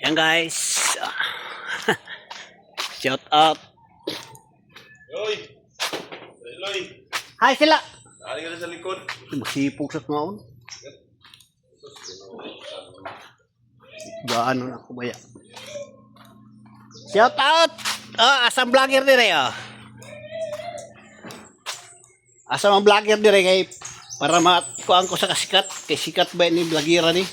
Yan guys. Shout out. Yoy! Loy! Hi sila. Ari ka na sa likod. Masipog sa ngaon. Gaano na ako baya. Shout out. Oh, asam vlogger dire oh. Asam ang vlogger dire kay para makuan ko sa kasikat. Kay sikat ba ni vlogger ni?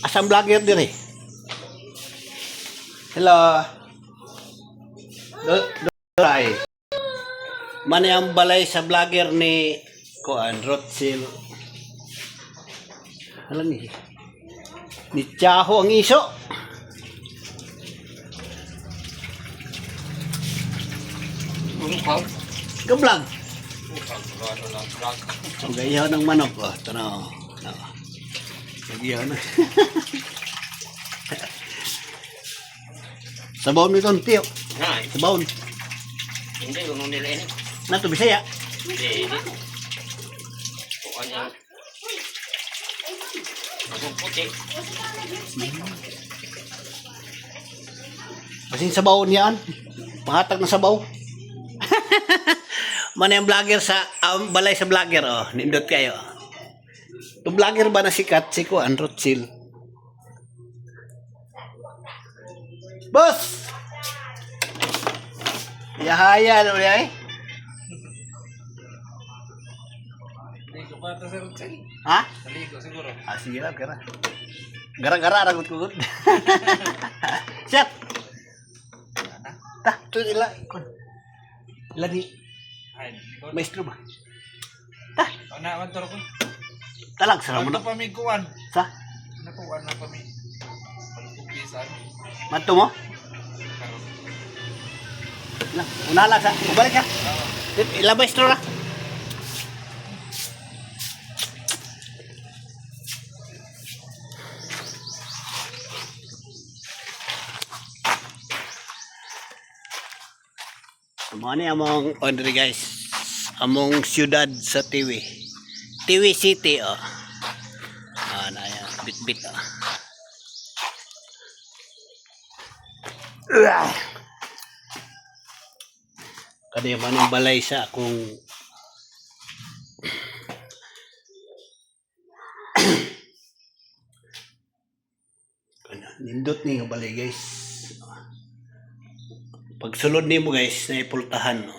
Asam vlogger dire. Hello. Doray. Mana yang balay sa vlogger ni Kuan Rothschild. Alam ni. Ni Chaho ang iso. Gablog. Ang gayaw ng manok. Oh, tanaw. Gayaw na. Sabaw nito tiyo. Sabaw. Hindi, kung nila ini. Nato Bisaya. Hindi. Pokoknya. Ang puti. Basin sabaw niyan. Pahatag na sabaw. Mana yung vlogger sa balay sa vlogger oh, nindot kayo. To vlogger ba na sikat si Kuan Rothschild? Boss. Yahaya lo yay. Ligo pa ito, Sir Rothschild. Ha? Ligo siguro. Ah, sige lang, kira. Gara-gara ragut kugut. Siap. Tah, tu ila. Lagi Ay, ligo. maestro ba? Ano naman to ko? Talag sa mo Ano na. pa may kuwan? Sa Nakuwan na pa may pagkupisan. mato mo? Lang, una lang sa. Balik ka. Ila maestro ra. Mga ni among Andre guys, among siyudad sa Tiwi. Tiwi City oh. Ah, na yan, bit-bit oh. Kadi man ang balay sa akong nindot ni nga balay guys. Pag sulod nimo guys, na pultahan no.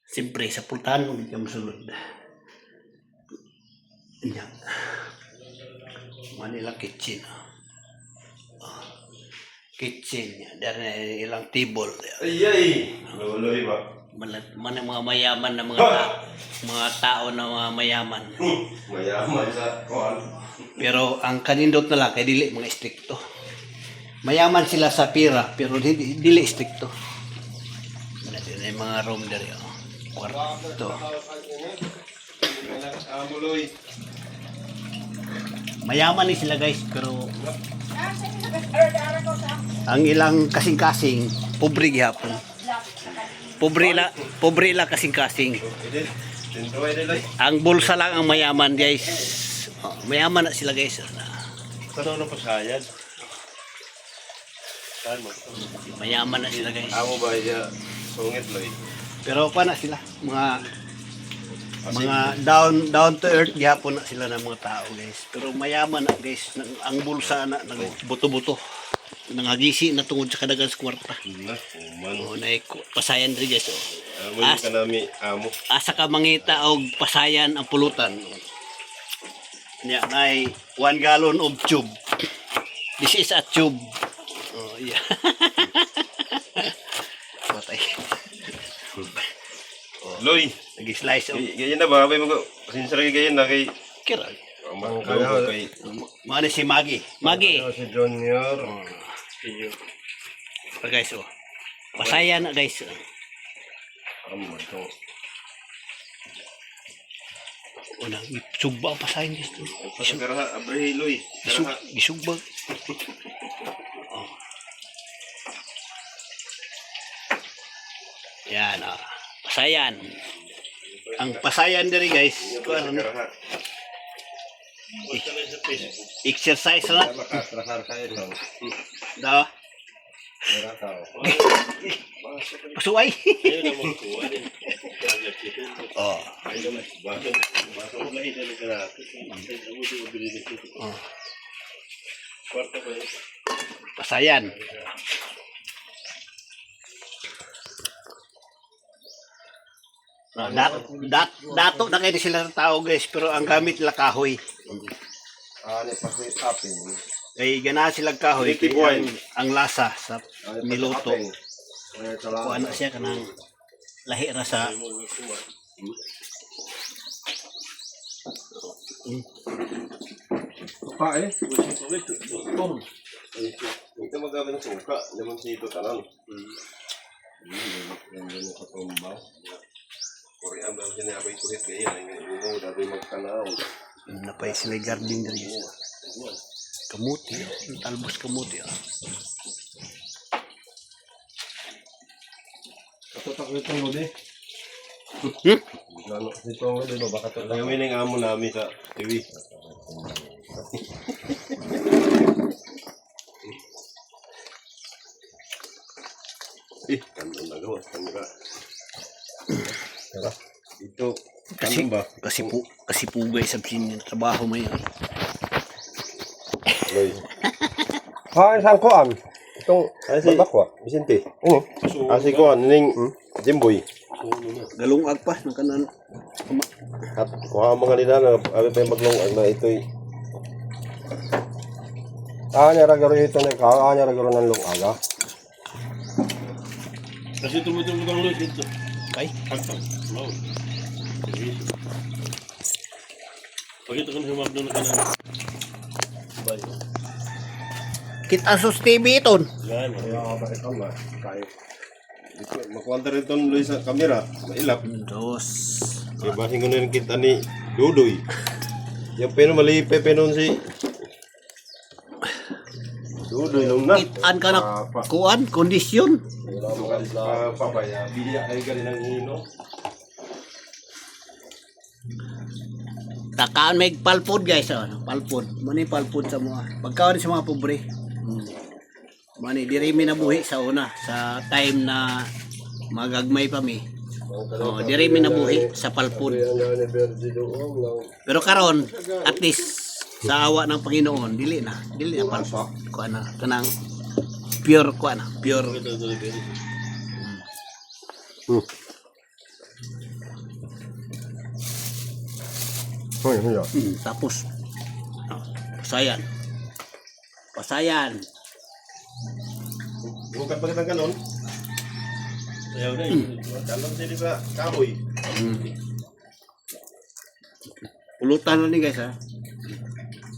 Siyempre sa pultahan mo di ka masulod. Yan. Manila kitchen. Oh. Kitchen niya. Dari ilang table. Ay! Loy ba? Mana mga mayaman na mga tao na mga mayaman. Mayaman sa kuan. Pero ang kanindot na lang kay dili mga stricto. Mayaman sila sa pira pero dili stricto. Natin na yung mga room dari oh. Kwarto. Loy. Mayaman ni sila guys pero ang ilang kasing-kasing pobre gyapon. Pobre la kasing-kasing. Ang bulsa lang ang mayaman guys. Oh, mayaman na sila guys. Kano na pasayad? Saan mo? Mayaman na sila guys. Amo ba iya sungit loy? Pero pa na sila mga down to earth gyapon na sila ng mga tao guys. Pero mayaman na guys. Ang bulsa na buto-buto. Nangagisi na tungod sa kadagan sa kwarta. Man. Oh, na pasayan rin guys. Oh. Amo yung kanami amo. Asa ka mangita og pasayan ang pulutan. Nya nay 1 gallon of tube. This is a tube. Oh yeah. Patay. Loy. Nag-slice of Ganyan na ba? Abay mo pasensya ra ganyan na kay kira. Kaya kay Mga si Maggie. Maggie. si Junior. Guys oh. Pasayan na guys. Amo to. Unang isugba ang pasayan guys. Pasagara abay Loy. Isugba. Oh. Yan ah. Pasayan. ang pasayan diri guys. Kuan exercise na. Makatrahar kayo lang. Da. Pasuay. Oh. Oh. Pasayan. Dato na kayo sila ng tao guys, pero ang gamit nila kahoy. Ano pa si Apin? Kay ganahan sila kahoy, kay ang lasa sa niluto. Kung ano siya kanang lahi ra sa Pa eh. Ito magawa ng suka, lemon sito tanan. Yung katumbaw. Korea ba sinabi ko hit kaya yung dati magtanaw. napay sila garden diri guys. Kamuti, talbos kamuti. Katutak ito mo di. Hmm? Lalo ito mo di ba baka to. Kami ning amo namin sa TV. Kanto na gawas kamera. Tara. Ito Kasi ba? kasi pugay sa trabaho mo yan. Loy. Isang koan. Itong Asi bakwa. Vicente. Oo. Asi ko ning Jimboy. Galungag pa ng kanan. At kuha mga nila na abi pa maglong na ito'y Anya ra garo ito na ka, anya ra garo ng lungaga. Kasi tumutulog ang luz dito. Kay Pagpag. Wow. Pag ito kang humab doon ka na. Bye. kita sus TV iton. Yan. kaya ka ikaw na kay makuwanta rin itong Luis sa kamera, mailap. Dos. Kaya basin ko na rin kita ni Dudoy. Yung pero malipe penon si Dudoy lang na. Kitaan ka na kuan kondisyon. Papaya, biya kayo ka rin ng hino. Takaan may palpod guys, palpod. Mani palpod sa mga. Pagkaon sa mga pobre. Mani diri mi nabuhi sa una sa time na magagmay pa mi. Oh, diri mi nabuhi sa palpod. Pero karon at least sa awa ng Panginoon dili na palpod. Kuan na kanang pure kuan na, pure. Ito dito. Hoy, hoy. Tapos pasayan. Pasayan. Bukan pa kitang kanon. Ayaw na Kanon din sa kahoy. Pulutan na ni guys ha.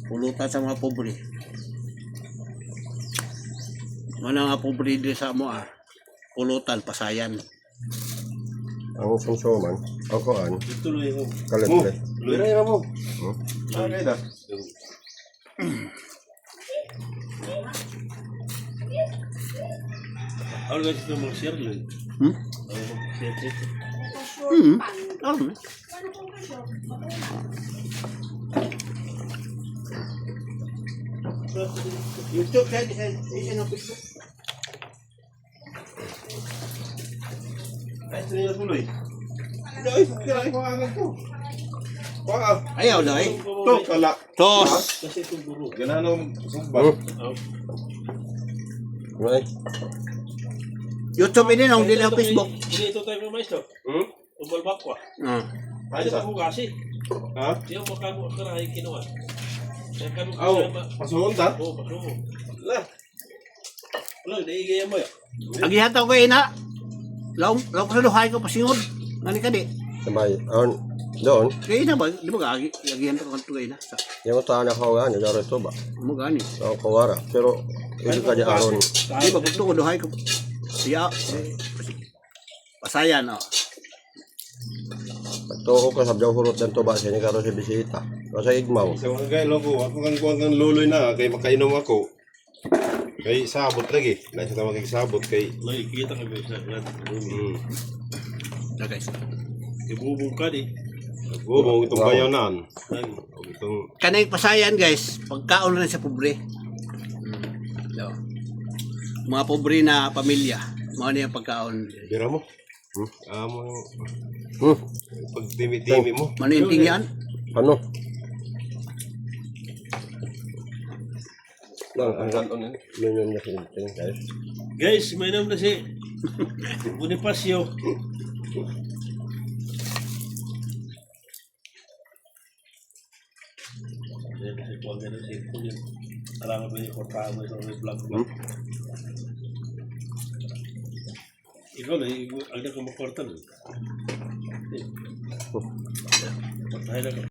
Pulutan sa mga pobre. Mana nga pobre din sa mo pulutan, pasayan. Ang sumsuman, ang koan, Tuloy mo. kalit. Lira ira mo. Okay da. Ako guys ito mag-share lang. Hmm? Ako mag-share dito. Ano? YouTube kaya di siya na Facebook. Ay, sino tuloy? Dai, kira ko agad ko. Wa, Ayaw dai. to kala. Tos. Kasi itong guro. Gananong sumbang. Right. YouTube ini nang dili ang Facebook. Hindi ito tayo ng maestro. Tumbal bakwa. Ah. Ay, sa kasi. Ha? Siya makago ka na ay kinuha. Kaya kanu Aw, pasuon ta? Oo, pasuko. La. Wala, naigaya mo yan. Agihataw ko ina. Law ko sa duhay ko pasingod. Ngani ka di. Sabay, doon, Kaya ina ba? Di ba agihataw ko kanto ina. yung tahan ako nga, garo ito ba? Mo gani. Ang kawara, pero ito ka di aron. Di ba pagto ko duhay ko. Siya. Pasayan oh. Pagtuko ka sa biyang hurot ng tuba, siya ni karo si bisita. Kasi igmaw. Sa mga kay logo, ako kang kuwang kang luloy na kay makainom ako. Kay sabot lagi. Nasa tawag kay sabot kay Loy, kita ka ba sa lahat? Hmm. Na guys. Ibubong ka di. Nagbubong itong bayanan. Ay, O itong Kanay pasayan guys, pagkaon rin sa pobre. So, mga pobre na pamilya, mga niya pagkaon. bira mo. Amo Hmm. pagdimi-dimi mo. Maninting yan? Ano? Ang ganyan na sinting, guys. guys, may nam na si Bonifacio. Yan kasi kung ang ganun cellphone yun. Alam mo yung kortahan mo sa may vlog. Ikaw na, ang na kumakortan. Kortahan na ka.